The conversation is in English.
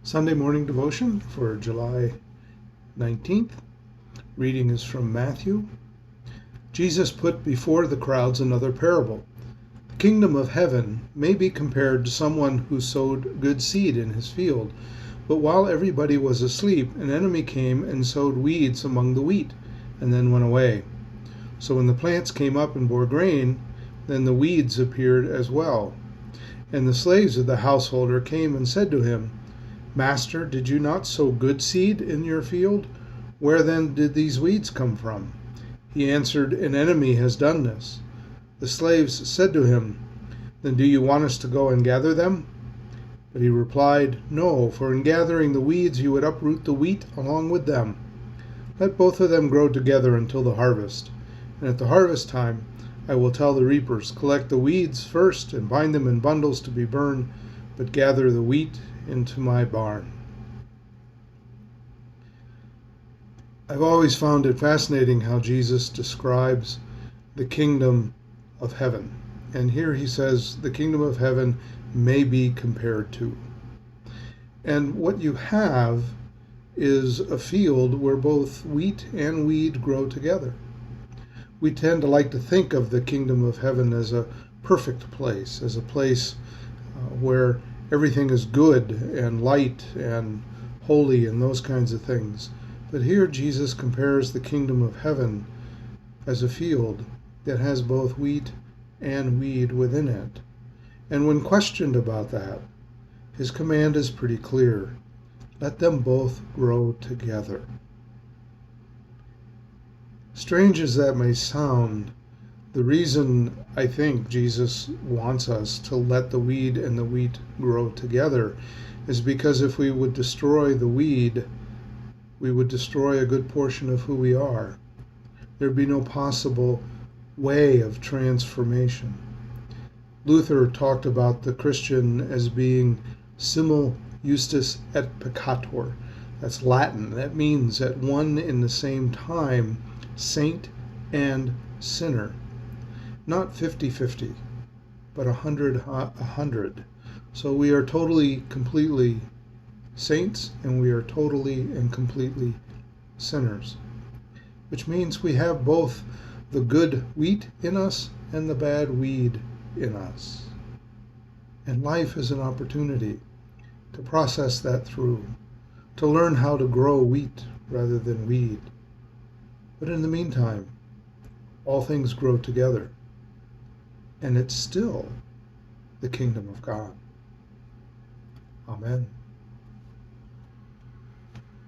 Sunday morning devotion for July 19th. Reading is from Matthew. Jesus put before the crowds another parable. The kingdom of heaven may be compared to someone who sowed good seed in his field. But while everybody was asleep, an enemy came and sowed weeds among the wheat, and then went away. So when the plants came up and bore grain, then the weeds appeared as well. And the slaves of the householder came and said to him, "Master, did you not sow good seed in your field? Where then did these weeds come from?" He answered, "An enemy has done this." The slaves said to him, "Then do you want us to go and gather them?" But he replied, "No, for in gathering the weeds you would uproot the wheat along with them. Let both of them grow together until the harvest. And at the harvest time I will tell the reapers, collect the weeds first and bind them in bundles to be burned, but gather the wheat into my barn." I've always found it fascinating how Jesus describes the kingdom of heaven. And here he says the kingdom of heaven may be compared to. And what you have is a field where both wheat and weed grow together. We tend to like to think of the kingdom of heaven as a perfect place, as a place where everything is good and light and holy and those kinds of things. But here Jesus compares the kingdom of heaven as a field that has both wheat and weed within it. And when questioned about that, his command is pretty clear. Let them both grow together. Strange as that may sound, the reason I think Jesus wants us to let the weed and the wheat grow together is because if we would destroy the weed, we would destroy a good portion of who we are. There'd be no possible way of transformation. Luther talked about the Christian as being simul justus et peccator. That's Latin. That means at one in the same time, saint and sinner. Not 50-50, but 100. So we are totally, completely saints, and we are totally and completely sinners. Which means we have both the good wheat in us and the bad weed in us. And life is an opportunity to process that through, to learn how to grow wheat rather than weed. But in the meantime, all things grow together. And it's still the kingdom of God. Amen.